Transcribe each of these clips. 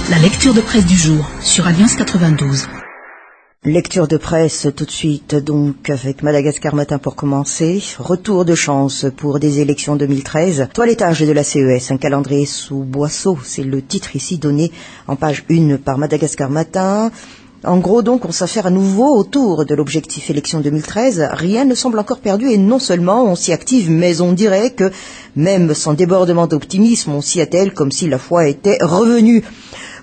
La lecture de presse du jour sur Alliance 92. Lecture de presse tout de suite, donc, avec Madagascar Matin pour commencer. Retour de chance pour des élections 2013. Toilettage de la CES, un calendrier sous boisseau. C'est le titre ici donné en page 1 par Madagascar Matin. En gros, donc, on s'affaire à nouveau autour de l'objectif élection 2013. Rien ne semble encore perdu et non seulement on s'y active, mais on dirait que, même sans débordement d'optimisme, on s'y attelle comme si la foi était revenue.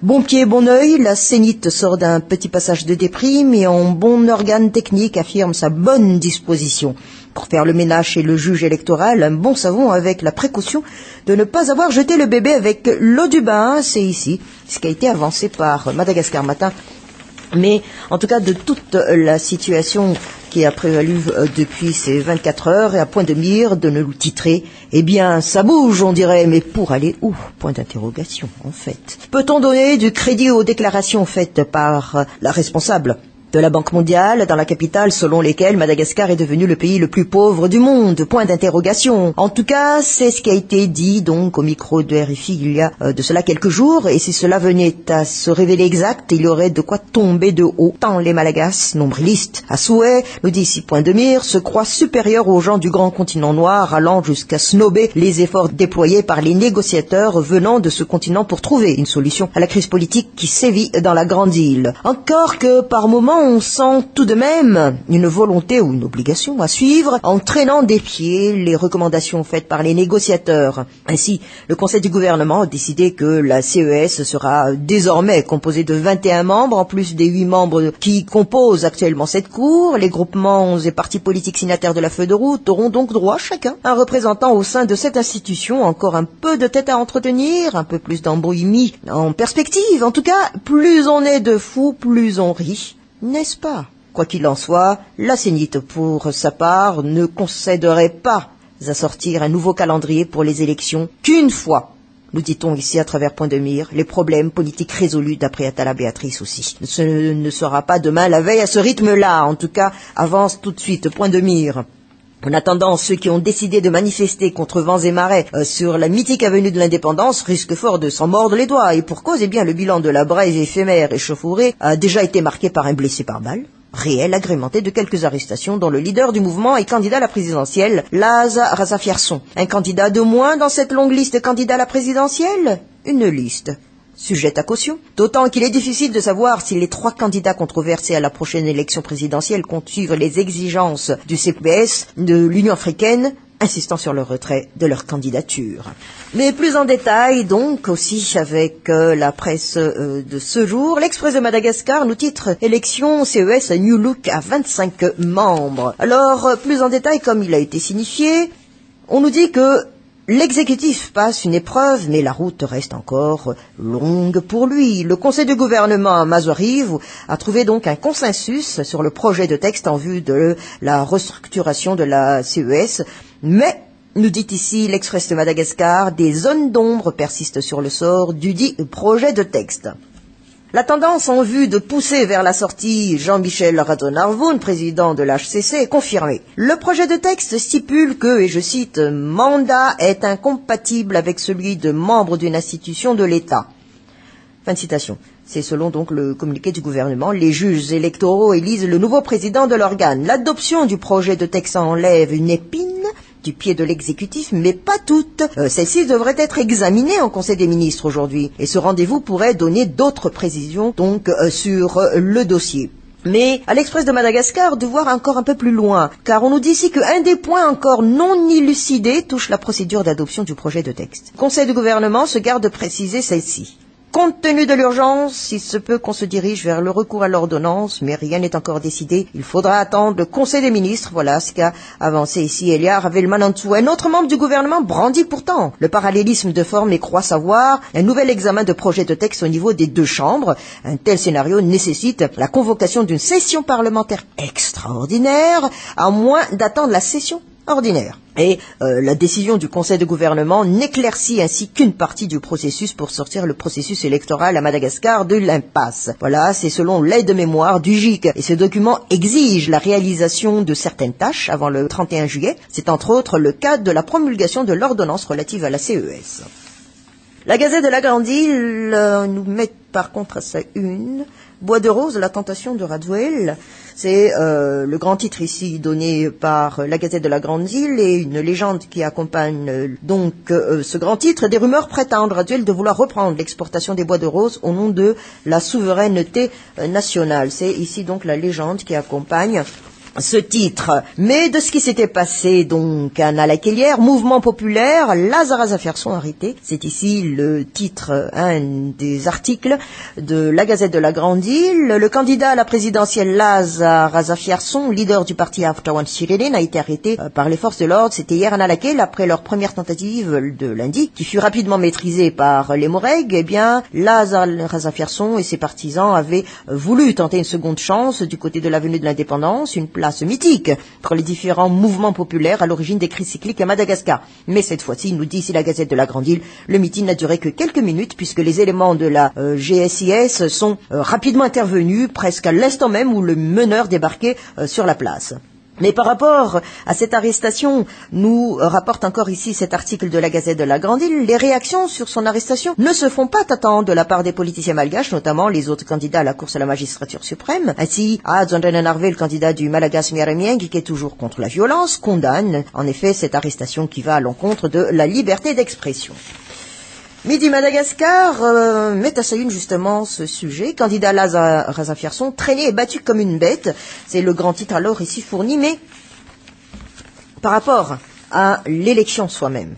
Bon pied, bon œil, la Sénite sort d'un petit passage de déprime et en bon organe technique affirme sa bonne disposition. Pour faire le ménage chez le juge électoral, un bon savon avec la précaution de ne pas avoir jeté le bébé avec l'eau du bain. C'est ici ce qui a été avancé par Madagascar Matin. Mais en tout cas, de toute la situation qui a prévalu depuis ces 24 heures et à point de mire de nous titrer, eh bien, ça bouge, on dirait, mais pour aller où? Point d'interrogation, en fait. Peut-on donner du crédit aux déclarations faites par la responsable de la Banque mondiale dans la capitale, selon lesquelles Madagascar est devenu le pays le plus pauvre du monde? Point d'interrogation. En tout cas, c'est ce qui a été dit donc au micro de RFI il y a de cela quelques jours, et si cela venait à se révéler exact, il y aurait de quoi tomber de haut, tant les Malagasy, nombrilistes à souhait, nous dit ici Point de Mire, se croient supérieurs aux gens du grand continent noir, allant jusqu'à snober les efforts déployés par les négociateurs venant de ce continent pour trouver une solution à la crise politique qui sévit dans la grande île. Encore que par moments, on sent tout de même une volonté ou une obligation à suivre en traînant des pieds les recommandations faites par les négociateurs. Ainsi, le Conseil du gouvernement a décidé que la CES sera désormais composée de 21 membres, en plus des 8 membres qui composent actuellement cette cour. Les groupements et partis politiques signataires de la feuille de route auront donc droit chacun à un représentant au sein de cette institution. Encore un peu de tête à entretenir, un peu plus d'embrouille mis en perspective. En tout cas, plus on est de fous, plus on rit. N'est-ce pas? Quoi qu'il en soit, la Sénite, pour sa part, ne concéderait pas à sortir un nouveau calendrier pour les élections qu'une fois, nous dit-on ici à travers Point de Mire, les problèmes politiques résolus d'après Atala Béatrice aussi. Ce ne sera pas demain la veille à ce rythme-là, en tout cas, avance tout de suite, Point de Mire. En attendant, ceux qui ont décidé de manifester contre vents et marées sur la mythique avenue de l'Indépendance risquent fort de s'en mordre les doigts. Et pour cause, eh bien, le bilan de la brève éphémère échauffourée a déjà été marqué par un blessé par balle réel, agrémenté de quelques arrestations dont le leader du mouvement est candidat à la présidentielle, Laza Razafierson. Un candidat de moins dans cette longue liste de candidats à la présidentielle? Une liste sujette à caution, d'autant qu'il est difficile de savoir si les 3 candidats controversés à la prochaine élection présidentielle comptent suivre les exigences du CPS, de l'Union africaine, insistant sur le retrait de leur candidature. Mais plus en détail, donc, aussi avec la presse de ce jour, l'Express de Madagascar nous titre « Élection CES New Look à 25 membres ». Alors, plus en détail, comme il a été signifié, on nous dit que l'exécutif passe une épreuve, mais la route reste encore longue pour lui. Le Conseil du gouvernement à Mazouarive a trouvé donc un consensus sur le projet de texte en vue de la restructuration de la CES, mais, nous dit ici l'Express de Madagascar, des zones d'ombre persistent sur le sort du dit projet de texte. La tendance en vue de pousser vers la sortie Jean-Michel Radonarvoun, président de l'HCC, est confirmée. Le projet de texte stipule que, et je cite, « mandat est incompatible avec celui de membre d'une institution de l'État ». Fin de citation. C'est selon donc le communiqué du gouvernement. Les juges électoraux élisent le nouveau président de l'organe. L'adoption du projet de texte enlève une épine du pied de l'exécutif, mais pas toutes. Celle-ci devrait être examinée en Conseil des ministres aujourd'hui. Et ce rendez-vous pourrait donner d'autres précisions donc sur le dossier. Mais à l'Express de Madagascar, de voir encore un peu plus loin, car on nous dit ici qu'un des points encore non élucidés touche la procédure d'adoption du projet de texte. Le Conseil du gouvernement se garde de préciser celle-ci. Compte tenu de l'urgence, il se peut qu'on se dirige vers le recours à l'ordonnance, mais rien n'est encore décidé. Il faudra attendre le Conseil des ministres. Voilà ce qu'a avancé ici Eliar Avelmanantou. Un autre membre du gouvernement brandit pourtant le parallélisme de forme et croit savoir un nouvel examen de projet de texte au niveau des 2 chambres. Un tel scénario nécessite la convocation d'une session parlementaire extraordinaire, à moins d'attendre la session ordinaire. Et la décision du Conseil de gouvernement n'éclaircit ainsi qu'une partie du processus pour sortir le processus électoral à Madagascar de l'impasse. Voilà, c'est selon l'aide-mémoire du GIC. Et ce document exige la réalisation de certaines tâches avant le 31 juillet. C'est entre autres le cas de la promulgation de l'ordonnance relative à la CES. La Gazette de la Grande Île nous met par contre à sa une Bois de rose, la tentation de Radziwiłł. C'est le grand titre ici donné par la Gazette de la Grande Île et une légende qui accompagne donc ce grand titre. Des rumeurs prêtent à Radziwiłł de vouloir reprendre l'exportation des bois de rose au nom de la souveraineté nationale. C'est ici donc la légende qui accompagne ce titre. Mais de ce qui s'était passé donc à Nalakellière, mouvement populaire, Lázár Razafjárson arrêté. C'est ici le titre, un des articles de la Gazette de la Grande Île. Le candidat à la présidentielle Lázár Razafjárson, leader du parti Aftawan Şirin, a été arrêté par les forces de l'ordre. C'était hier à Nalakel, après leur première tentative de lundi, qui fut rapidement maîtrisée par les Moreg. Eh bien, Lázár Razafjárson et ses partisans avaient voulu tenter une seconde chance du côté de l'avenue de l'Indépendance, une place mythique pour les différents mouvements populaires à l'origine des crises cycliques à Madagascar. Mais cette fois-ci, nous dit ici la Gazette de la Grande Île, le meeting n'a duré que quelques minutes puisque les éléments de la GSIS sont rapidement intervenus presque à l'instant même où le meneur débarquait sur la place. Mais par rapport à cette arrestation, nous rapporte encore ici cet article de la Gazette de la Grande Île, les réactions sur son arrestation ne se font pas attendre de la part des politiciens malgaches, notamment les autres candidats à la course à la magistrature suprême. Ainsi, Zondrana Narvé, le candidat du Malagas Miaremieng, qui est toujours contre la violence, condamne en effet cette arrestation qui va à l'encontre de la liberté d'expression. Midi Madagascar met à sa une justement ce sujet. Candidat Lázár Razafjárson, traîné et battu comme une bête. C'est le grand titre alors ici fourni, mais par rapport à l'élection soi-même.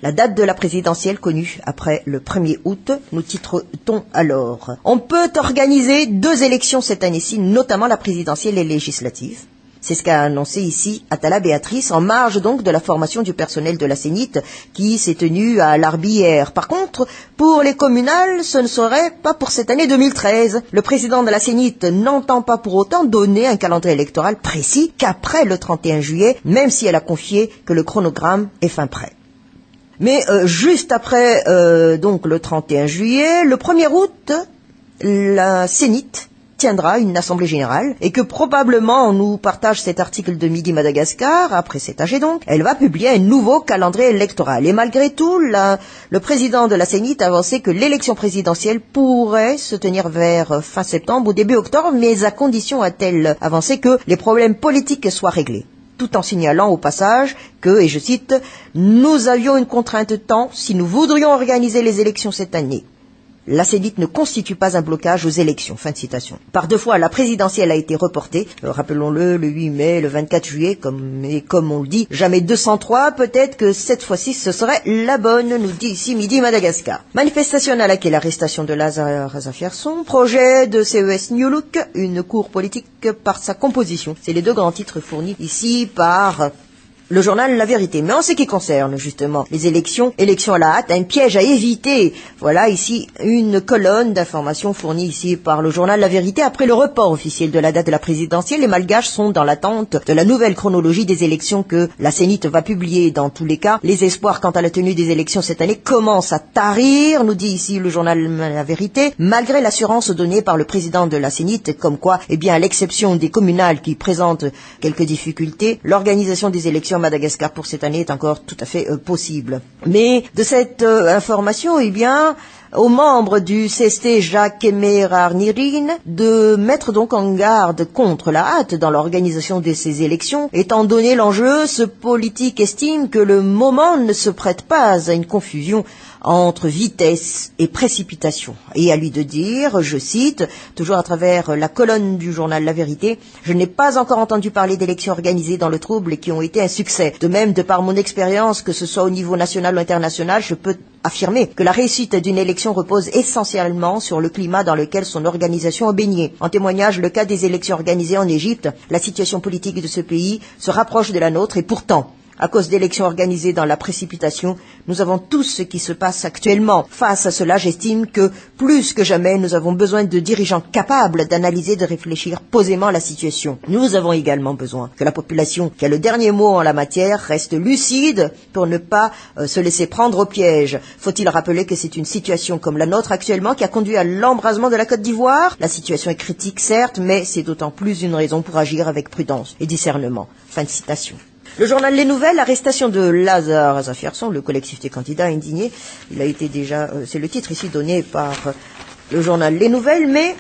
La date de la présidentielle connue après le 1er août, nous titre-t-on alors. On peut organiser 2 élections cette année-ci, notamment la présidentielle et législative. C'est ce qu'a annoncé ici Atala Béatrice, en marge donc de la formation du personnel de la Sénite qui s'est tenue à l'Arbi hier. Par contre, pour les communales, ce ne serait pas pour cette année 2013. Le président de la Sénite n'entend pas pour autant donner un calendrier électoral précis qu'après le 31 juillet, même si elle a confié que le chronogramme est fin prêt. Mais juste après donc le 31 juillet, le 1er août, la Sénite tiendra une assemblée générale et que probablement on nous partage cet article de Midi Madagascar, après cet âge donc, elle va publier un nouveau calendrier électoral. Et malgré tout, le président de la Sénite a avancé que l'élection présidentielle pourrait se tenir vers fin septembre ou début octobre, mais à condition, a-t-elle avancé, que les problèmes politiques soient réglés. Tout en signalant au passage que, et je cite, « Nous avions une contrainte de temps si nous voudrions organiser les élections cette année. La Sénite ne constitue pas un blocage aux élections. » Fin de citation. Par 2 fois, la présidentielle a été reportée. Rappelons-le, le 8 mai, le 24 juillet, comme on le dit, jamais 203. Peut-être que cette fois-ci, ce serait la bonne, nous dit ici Midi Madagascar. Manifestation à laquelle l'arrestation de Lázár Razafjárson, projet de CES New Look, une cour politique par sa composition. C'est les 2 grands titres fournis ici par le journal La Vérité. Mais en ce qui concerne justement les élections à la hâte, un piège à éviter. Voilà ici une colonne d'informations fournie ici par le journal La Vérité. Après le report officiel de la date de la présidentielle, les Malgaches sont dans l'attente de la nouvelle chronologie des élections que la Sénite va publier. Dans tous les cas, les espoirs quant à la tenue des élections cette année commencent à tarir, nous dit ici le journal La Vérité, malgré l'assurance donnée par le président de la Sénite, comme quoi, eh bien, à l'exception des communales qui présentent quelques difficultés, l'organisation des élections à Madagascar pour cette année est encore tout à fait possible. Mais de cette information, eh bien, aux membres du CST Jacques Emerarnirin de mettre donc en garde contre la hâte dans l'organisation de ces élections. Étant donné l'enjeu, ce politique estime que le moment ne se prête pas à une confusion entre vitesse et précipitation. Et à lui de dire, je cite, toujours à travers la colonne du journal La Vérité, « Je n'ai pas encore entendu parler d'élections organisées dans le trouble et qui ont été un succès. De même, de par mon expérience, que ce soit au niveau national ou international, je peux affirmer que la réussite d'une élection repose essentiellement sur le climat dans lequel son organisation a baigné. En témoignage, le cas des élections organisées en Égypte, la situation politique de ce pays se rapproche de la nôtre et pourtant, à cause d'élections organisées dans la précipitation, nous avons tout ce qui se passe actuellement. Face à cela, j'estime que, plus que jamais, nous avons besoin de dirigeants capables d'analyser, de réfléchir posément la situation. Nous avons également besoin que la population, qui a le dernier mot en la matière, reste lucide pour ne pas se laisser prendre au piège. Faut-il rappeler que c'est une situation comme la nôtre actuellement qui a conduit à l'embrasement de la Côte d'Ivoire? La situation est critique, certes, mais c'est d'autant plus une raison pour agir avec prudence et discernement. Fin de citation. Le journal Les Nouvelles, l'arrestation de Lazare Zafiarson, le collectif des candidats indignés. Il a été déjà, c'est le titre ici donné par le journal Les Nouvelles, mais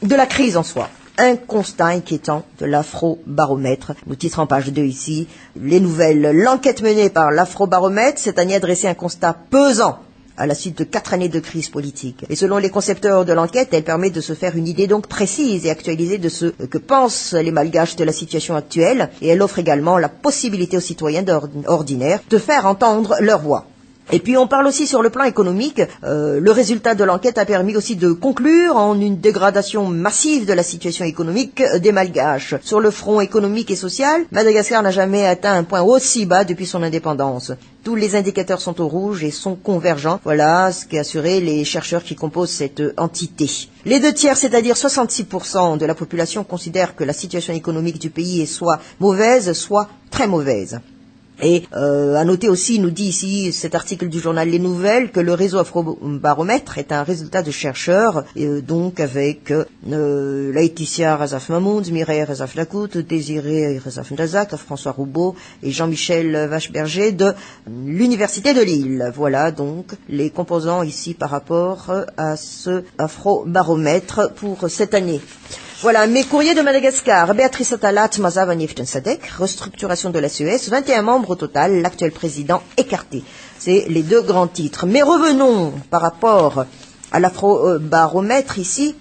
de la crise en soi. Un constat inquiétant de l'Afrobaromètre. Nous titrons en page 2 ici, Les Nouvelles, l'enquête menée par l'Afrobaromètre cette année a dressé un constat pesant à la suite de 4 années de crise politique. Et selon les concepteurs de l'enquête, elle permet de se faire une idée donc précise et actualisée de ce que pensent les Malgaches de la situation actuelle. Et elle offre également la possibilité aux citoyens ordinaires de faire entendre leur voix. Et puis on parle aussi sur le plan économique, le résultat de l'enquête a permis aussi de conclure en une dégradation massive de la situation économique des Malgaches. Sur le front économique et social, Madagascar n'a jamais atteint un point aussi bas depuis son indépendance. Tous les indicateurs sont au rouge et sont convergents. Voilà ce qu'a assuré les chercheurs qui composent cette entité. Les 2/3, c'est-à-dire 66% de la population, considèrent que la situation économique du pays est soit mauvaise, soit très mauvaise. Et à noter aussi, nous dit ici cet article du journal Les Nouvelles, que le réseau Afrobaromètre est un résultat de chercheurs, donc avec Laetitia Razaf-Mamoun, Mireille Razaf-Lakout, Désiré Razaf-Ndazak, François Roubaud et Jean-Michel Vacheberger de l'Université de Lille. Voilà donc les composants ici par rapport à ce Afrobaromètre pour cette année. Voilà, mes courriers de Madagascar. Béatrice Atalat, Mazav Aniften Sadek, restructuration de la CES, 21 membres au total, l'actuel président écarté. C'est les 2 grands titres. Mais revenons par rapport à l'Afrobaromètre ici,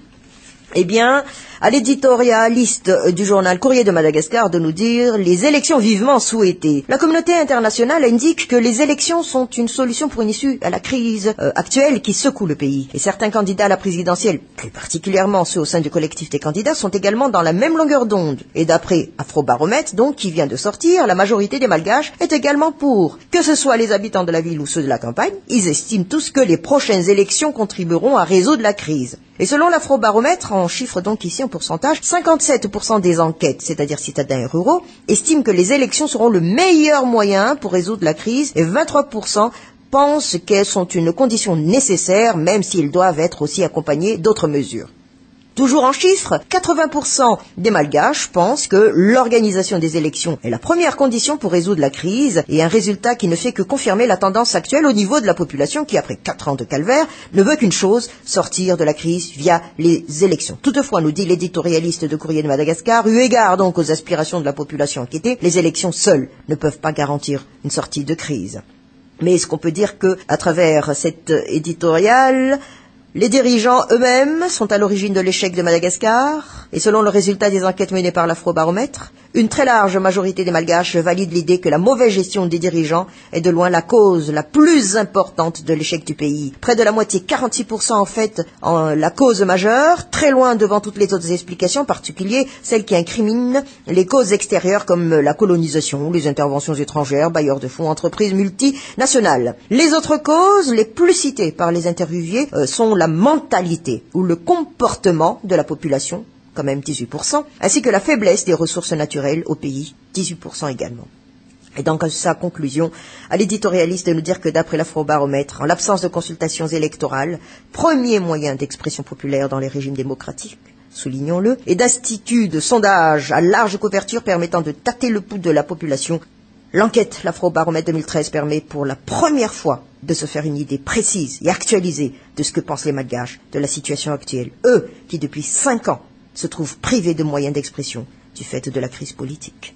eh bien, à l'éditorialiste du journal Courrier de Madagascar de nous dire les élections vivement souhaitées. La communauté internationale indique que les élections sont une solution pour une issue à la crise actuelle qui secoue le pays. Et certains candidats à la présidentielle, plus particulièrement ceux au sein du collectif des candidats, sont également dans la même longueur d'onde. Et d'après Afrobaromètre, donc, qui vient de sortir, la majorité des Malgaches est également pour. Que ce soit les habitants de la ville ou ceux de la campagne, ils estiment tous que les prochaines élections contribueront à résoudre la crise. Et selon l'Afrobaromètre, en chiffre donc ici en pourcentage, 57% des enquêtes, c'est-à-dire citadins et ruraux, estiment que les élections seront le meilleur moyen pour résoudre la crise et 23% pensent qu'elles sont une condition nécessaire, même s'ils doivent être aussi accompagnés d'autres mesures. Toujours en chiffres, 80% des Malgaches pensent que l'organisation des élections est la première condition pour résoudre la crise et un résultat qui ne fait que confirmer la tendance actuelle au niveau de la population qui, après 4 ans de calvaire, ne veut qu'une chose, sortir de la crise via les élections. Toutefois, nous dit l'éditorialiste de Courrier de Madagascar, eu égard donc aux aspirations de la population enquêtée, les élections seules ne peuvent pas garantir une sortie de crise. Mais est-ce qu'on peut dire que, à travers cet éditorial, les dirigeants eux-mêmes sont à l'origine de l'échec de Madagascar, et selon le résultat des enquêtes menées par l'Afrobaromètre, une très large majorité des Malgaches valide l'idée que la mauvaise gestion des dirigeants est de loin la cause la plus importante de l'échec du pays. Près de la moitié, 46% en fait, la cause majeure, très loin devant toutes les autres explications, en particulier celles qui incriminent les causes extérieures comme la colonisation, les interventions étrangères, bailleurs de fonds, entreprises multinationales. Les autres causes, les plus citées par les interviewés, sont la mentalité ou le comportement de la population, quand même 18%, ainsi que la faiblesse des ressources naturelles au pays, 18% également. Et donc, à sa conclusion, à l'éditorialiste de nous dire que d'après l'Afrobaromètre, en l'absence de consultations électorales, premier moyen d'expression populaire dans les régimes démocratiques, soulignons-le, et d'instituts de sondage à large couverture permettant de tâter le pouls de la population, l'enquête l'Afrobaromètre 2013 permet pour la première fois de se faire une idée précise et actualisée de ce que pensent les Malgaches de la situation actuelle. Eux, qui depuis 5 ans se trouvent privés de moyens d'expression du fait de la crise politique.